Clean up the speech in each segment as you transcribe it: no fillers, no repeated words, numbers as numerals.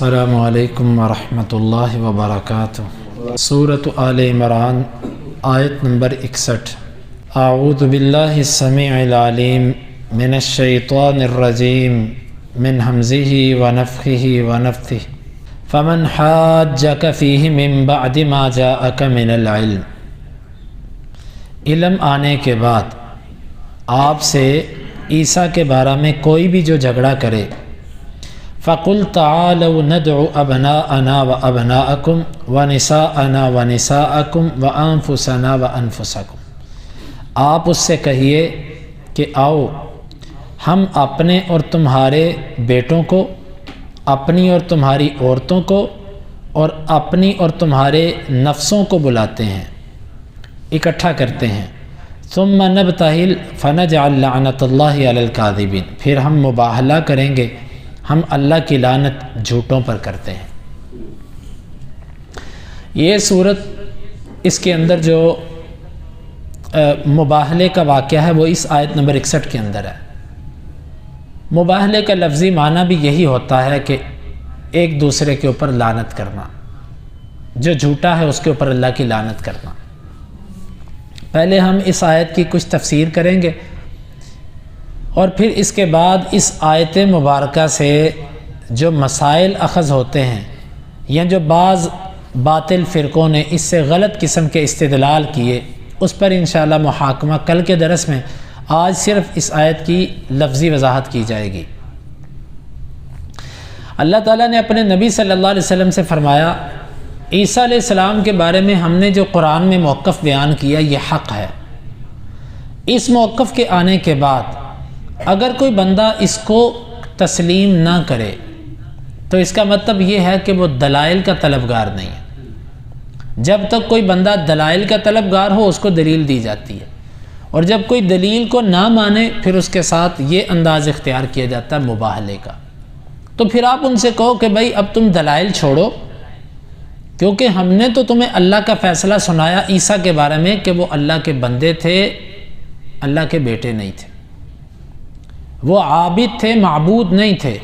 السلام علیکم ورحمۃ اللہ وبرکاتہ۔ سورۃ آل عمران آیت نمبر 61۔ اعوذ باللہ السمیع العلیم من الشیطان الرجیم من ہمزہ ونفخہ ونفثہ فمن حاجک فیہ من بعد ما جاءک من العلم۔ علم آنے کے بعد آپ سے عیسیٰ کے بارے میں کوئی بھی جو جھگڑا کرے، فَقُلْ تَعَالَوْا نَدْعُ أَبْنَاءَنَا وَأَبْنَاءَكُمْ وَنِسَاءَنَا وَنِسَاءَكُمْ وَأَنفُسَنَا وَأَنفُسَكُمْ۔ آپ اس سے کہیے کہ آؤ ہم اپنے اور تمہارے بیٹوں کو، اپنی اور تمہاری عورتوں کو، اور اپنی اور تمہارے نفسوں کو بلاتے ہیں، اکٹھا کرتے ہیں۔ ثُمَّ نَبْتَهِلْ فَنَجْعَلْ لَعْنَةَ اللَّهِ عَلَى الْكَاذِبِينَ، پھر ہم مباہلہ کریں گے، ہم اللہ کی لعنت جھوٹوں پر کرتے ہیں۔ یہ صورت، اس کے اندر جو مباہلے کا واقعہ ہے وہ اس آیت نمبر 61 کے اندر ہے۔ مباہلے کا لفظی معنی بھی یہی ہوتا ہے کہ ایک دوسرے کے اوپر لعنت کرنا، جو جھوٹا ہے اس کے اوپر اللہ کی لعنت کرنا۔ پہلے ہم اس آیت کی کچھ تفسیر کریں گے، اور پھر اس کے بعد اس آیت مبارکہ سے جو مسائل اخذ ہوتے ہیں، یا جو بعض باطل فرقوں نے اس سے غلط قسم کے استدلال کیے، اس پر انشاءاللہ محاکمہ کل کے درس میں۔ آج صرف اس آیت کی لفظی وضاحت کی جائے گی۔ اللہ تعالیٰ نے اپنے نبی صلی اللہ علیہ وسلم سے فرمایا، عیسیٰ علیہ السلام کے بارے میں ہم نے جو قرآن میں موقف بیان کیا یہ حق ہے۔ اس موقف کے آنے کے بعد اگر کوئی بندہ اس کو تسلیم نہ کرے تو اس کا مطلب یہ ہے کہ وہ دلائل کا طلبگار نہیں ہے۔ جب تک کوئی بندہ دلائل کا طلبگار ہو، اس کو دلیل دی جاتی ہے، اور جب کوئی دلیل کو نہ مانے پھر اس کے ساتھ یہ انداز اختیار کیا جاتا ہے مباہلے کا۔ تو پھر آپ ان سے کہو کہ بھائی اب تم دلائل چھوڑو، کیونکہ ہم نے تو تمہیں اللہ کا فیصلہ سنایا عیسیٰ کے بارے میں کہ وہ اللہ کے بندے تھے، اللہ کے بیٹے نہیں تھے، وہ عابد تھے، معبود نہیں تھے۔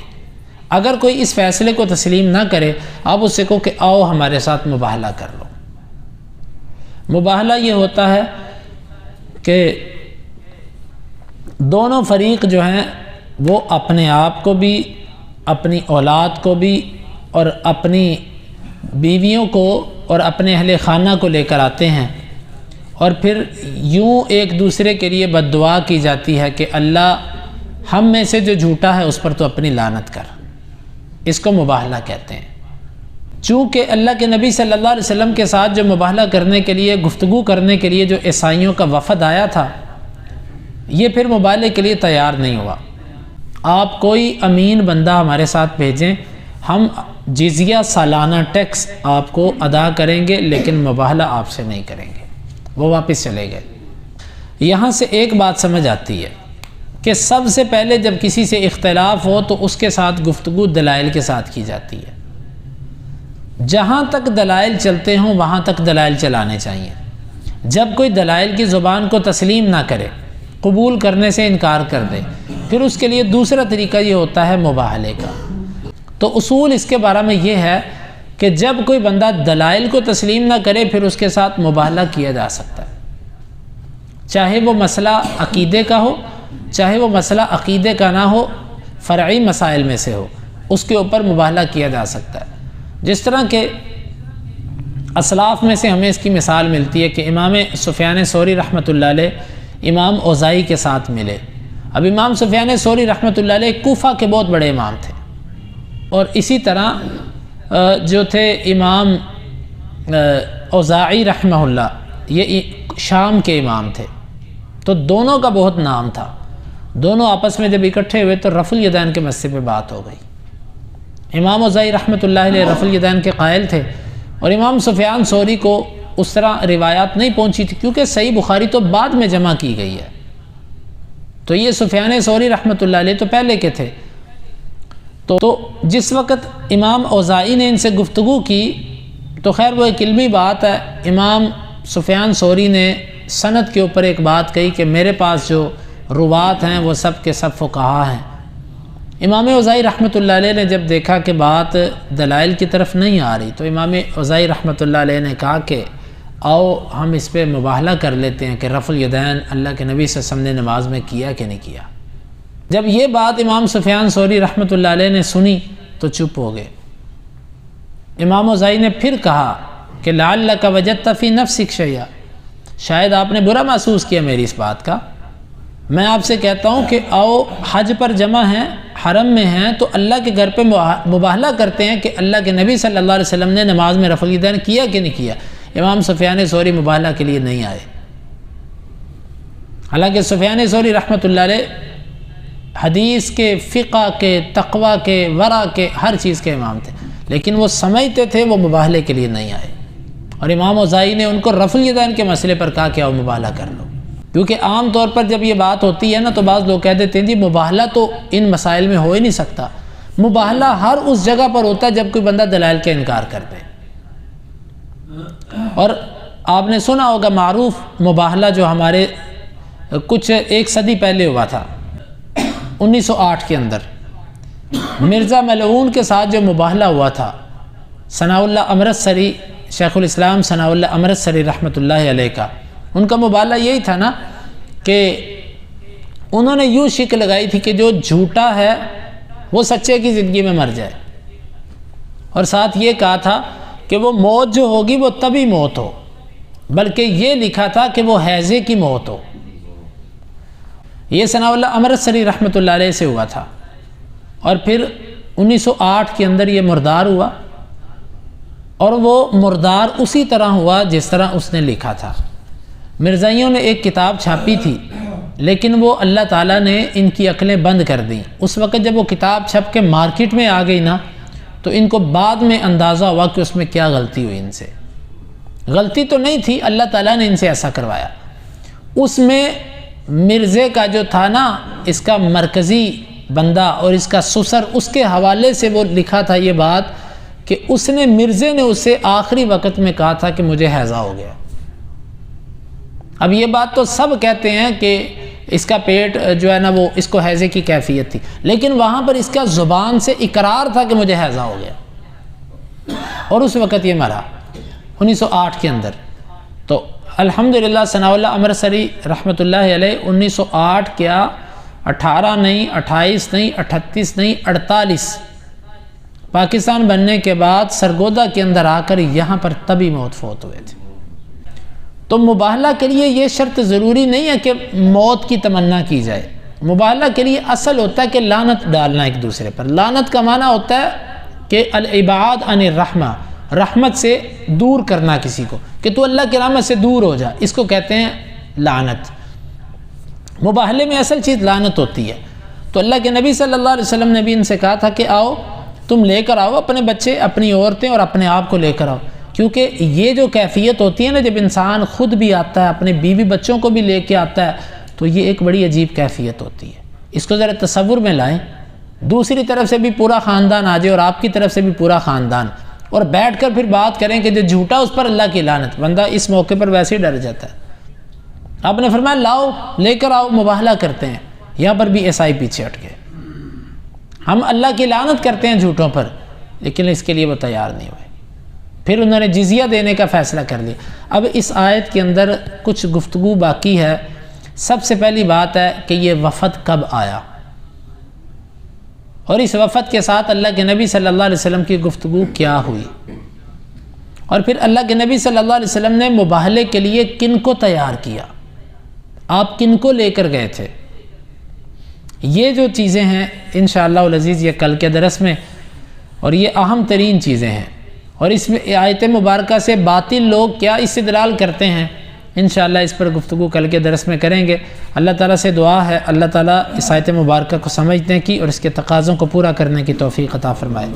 اگر کوئی اس فیصلے کو تسلیم نہ کرے، آپ اس سے کہو کہ آؤ ہمارے ساتھ مباہلہ کر لو۔ مباہلہ یہ ہوتا ہے کہ دونوں فریق جو ہیں وہ اپنے آپ کو بھی، اپنی اولاد کو بھی، اور اپنی بیویوں کو اور اپنے اہل خانہ کو لے کر آتے ہیں، اور پھر یوں ایک دوسرے کے لیے بد دعا کی جاتی ہے کہ اللہ ہم میں سے جو جھوٹا ہے اس پر تو اپنی لعنت کر۔ اس کو مباہلہ کہتے ہیں۔ چونکہ اللہ کے نبی صلی اللہ علیہ وسلم کے ساتھ جو مباہلہ کرنے کے لیے، گفتگو کرنے کے لیے جو عیسائیوں کا وفد آیا تھا، یہ پھر مباہلے کے لیے تیار نہیں ہوا۔ آپ کوئی امین بندہ ہمارے ساتھ بھیجیں، ہم جزیہ سالانہ ٹیکس آپ کو ادا کریں گے، لیکن مباہلہ آپ سے نہیں کریں گے۔ وہ واپس چلے گئے۔ یہاں سے ایک بات سمجھ آتی ہے کہ سب سے پہلے جب کسی سے اختلاف ہو تو اس کے ساتھ گفتگو دلائل کے ساتھ کی جاتی ہے۔ جہاں تک دلائل چلتے ہوں وہاں تک دلائل چلانے چاہیے۔ جب کوئی دلائل کی زبان کو تسلیم نہ کرے، قبول کرنے سے انکار کر دے، پھر اس کے لیے دوسرا طریقہ یہ ہوتا ہے مباہلے کا۔ تو اصول اس کے بارے میں یہ ہے کہ جب کوئی بندہ دلائل کو تسلیم نہ کرے پھر اس کے ساتھ مباہلہ کیا جا سکتا ہے، چاہے وہ مسئلہ عقیدے کا ہو، چاہے وہ مسئلہ عقیدے کا نہ ہو، فرعی مسائل میں سے ہو، اس کے اوپر مباہلہ کیا جا سکتا ہے۔ جس طرح کہ اسلاف میں سے ہمیں اس کی مثال ملتی ہے کہ امام سفیان ثوری رحمۃ اللہ علیہ امام اوزاعی کے ساتھ ملے۔ اب امام سفیان ثوری رحمۃ اللہ علیہ کوفہ کے بہت بڑے امام تھے، اور اسی طرح جو تھے امام اوزاعی رحمہ اللہ، یہ شام کے امام تھے، تو دونوں کا بہت نام تھا۔ دونوں آپس میں جب اکٹھے ہوئے تو رفع الیدین کے مسئلے پہ بات ہو گئی۔ امام اوزاعی رحمۃ اللہ علیہ رفع الیدین کے قائل تھے، اور امام سفیان ثوری کو اس طرح روایات نہیں پہنچی تھی، کیونکہ صحیح بخاری تو بعد میں جمع کی گئی ہے، تو یہ سفیان ثوری رحمۃ اللہ علیہ تو پہلے کے تھے۔ تو جس وقت امام اوزاعی نے ان سے گفتگو کی تو خیر وہ ایک علمی بات ہے، امام سفیان ثوری نے سند کے اوپر ایک بات کہی کہ میرے پاس جو روات ہیں وہ سب کے سب فقہا ہیں، امام اوزاعی رحمۃ اللہ علیہ نے جب دیکھا کہ بات دلائل کی طرف نہیں آ رہی تو امام اوزاعی رحمۃ اللہ علیہ نے کہا کہ آؤ ہم اس پہ مباہلہ کر لیتے ہیں کہ رفع الیدین اللہ کے نبی صلی اللہ علیہ وسلم نے نماز میں کیا کہ نہیں کیا۔ جب یہ بات امام سفیان ثوری رحمۃ اللہ علیہ نے سنی تو چپ ہو گئے۔ امام اوزاعی نے پھر کہا کہ لعلک وجدت فی نفسک شیئا، شاید آپ نے برا محسوس کیا میری اس بات کا۔ میں آپ سے کہتا ہوں کہ آؤ حج پر جمع ہیں، حرم میں ہیں، تو اللہ کے گھر پہ مباہلہ کرتے ہیں کہ اللہ کے نبی صلی اللہ علیہ وسلم نے نماز میں رفع الیدین کیا کہ نہیں کیا۔ امام سفیان ثوری مباہلہ کے لیے نہیں آئے، حالانکہ سفیان ثوری رحمۃ اللہ علیہ حدیث کے، فقہ کے، تقوی کے، ورع کے، ہر چیز کے امام تھے، لیکن وہ سمجھتے تھے، وہ مباہلے کے لیے نہیں آئے۔ اور امام اوزاعی نے ان کو رفع الیدین کے مسئلے پر کہا کہ آؤ مباہلہ کر لو، کیونکہ عام طور پر جب یہ بات ہوتی ہے نا تو بعض لوگ کہہ دیتے ہیں جی مباہلہ تو ان مسائل میں ہو ہی نہیں سکتا۔ مباہلہ ہر اس جگہ پر ہوتا ہے جب کوئی بندہ دلائل کا انکار کر دے۔ اور آپ نے سنا ہوگا معروف مباہلہ جو ہمارے کچھ ایک صدی پہلے ہوا تھا 1908 کے اندر، مرزا ملعون کے ساتھ جو مباہلہ ہوا تھا، ثناء اللہ امرتسری، شیخ الاسلام ثناء اللہ امرتسری رحمۃ اللہ علیہ کا، ان کا مباہلہ یہی تھا نا کہ انہوں نے یوں شک لگائی تھی کہ جو جھوٹا ہے وہ سچے کی زندگی میں مر جائے، اور ساتھ یہ کہا تھا کہ وہ موت جو ہوگی وہ تبھی موت ہو، بلکہ یہ لکھا تھا کہ وہ ہیضے کی موت ہو۔ یہ ثناء اللہ امرتسری رحمۃ اللہ علیہ سے ہوا تھا، اور پھر 1908 کے اندر یہ مردار ہوا، اور وہ مردار اسی طرح ہوا جس طرح اس نے لکھا تھا۔ مرزائیوں نے ایک کتاب چھاپی تھی، لیکن وہ اللہ تعالیٰ نے ان کی عقلیں بند کر دیں۔ اس وقت جب وہ کتاب چھپ کے مارکیٹ میں آ گئی نا تو ان کو بعد میں اندازہ ہوا کہ اس میں کیا غلطی ہوئی، ان سے غلطی تو نہیں تھی، اللہ تعالیٰ نے ان سے ایسا کروایا۔ اس میں مرزے کا جو تھا نا، اس کا مرکزی بندہ اور اس کا سسر، اس کے حوالے سے وہ لکھا تھا یہ بات کہ اس نے، مرزے نے اس سے آخری وقت میں کہا تھا کہ مجھے ہیضہ ہو گیا۔ اب یہ بات تو سب کہتے ہیں کہ اس کا پیٹ جو ہے نا وہ اس کو ہیضے کی کیفیت تھی، لیکن وہاں پر اس کا زبان سے اقرار تھا کہ مجھے ہیضہ ہو گیا، اور اس وقت یہ مرا 1908 کے اندر۔ تو الحمدللہ ثناء اللہ امرتسری رحمۃ اللہ علیہ 1908 کیا، 18 نہیں، 28 نہیں، 38 نہیں، 48 پاکستان بننے کے بعد سرگودا کے اندر آ کر یہاں پر تبھی موت فوت ہوئے تھے۔ تو مباہلہ کے لیے یہ شرط ضروری نہیں ہے کہ موت کی تمنا کی جائے، مباہلہ کے لیے اصل ہوتا ہے کہ لعنت ڈالنا ایک دوسرے پر۔ لعنت کا معنی ہوتا ہے کہ الابعاد عن الرحمہ، رحمت سے دور کرنا کسی کو، کہ تو اللہ کی رحمت سے دور ہو جا، اس کو کہتے ہیں لعنت۔ مباہلے میں اصل چیز لعنت ہوتی ہے۔ تو اللہ کے نبی صلی اللہ علیہ وسلم نے بھی ان سے کہا تھا کہ آؤ تم لے کر آؤ اپنے بچے، اپنی عورتیں اور اپنے آپ کو لے کر آؤ، کیونکہ یہ جو کیفیت ہوتی ہے نا، جب انسان خود بھی آتا ہے، اپنے بیوی بچوں کو بھی لے کے آتا ہے، تو یہ ایک بڑی عجیب کیفیت ہوتی ہے۔ اس کو ذرا تصور میں لائیں، دوسری طرف سے بھی پورا خاندان آ جائے اور آپ کی طرف سے بھی پورا خاندان، اور بیٹھ کر پھر بات کریں کہ جو جھوٹا اس پر اللہ کی لعنت، بندہ اس موقع پر ویسے ہی ڈر جاتا ہے۔ آپ نے فرمایا لاؤ، لے کر آؤ، مباہلہ کرتے ہیں۔ یہاں پر بھی ایسا ہی پیچھے ہٹ گئے، ہم اللہ کی لعنت کرتے ہیں جھوٹوں پر، لیکن اس کے لیے وہ تیار نہیں ہوئے۔ پھر انہوں نے جزیہ دینے کا فیصلہ کر لیا۔ اب اس آیت کے اندر کچھ گفتگو باقی ہے۔ سب سے پہلی بات ہے کہ یہ وفد کب آیا، اور اس وفد کے ساتھ اللہ کے نبی صلی اللہ علیہ وسلم کی گفتگو کیا ہوئی، اور پھر اللہ کے نبی صلی اللہ علیہ وسلم نے مباہلے کے لیے کن کو تیار کیا، آپ کن کو لے کر گئے تھے۔ یہ جو چیزیں ہیں انشاءاللہ العزیز یہ کل کے درس میں، اور یہ اہم ترین چیزیں ہیں، اور اس میں آیت مبارکہ سے باطل لوگ کیا استدلال کرتے ہیں، انشاءاللہ اس پر گفتگو کل کے درس میں کریں گے۔ اللہ تعالیٰ سے دعا ہے اللہ تعالیٰ اس آیت مبارکہ کو سمجھنے کی اور اس کے تقاضوں کو پورا کرنے کی توفیق عطا فرمائے۔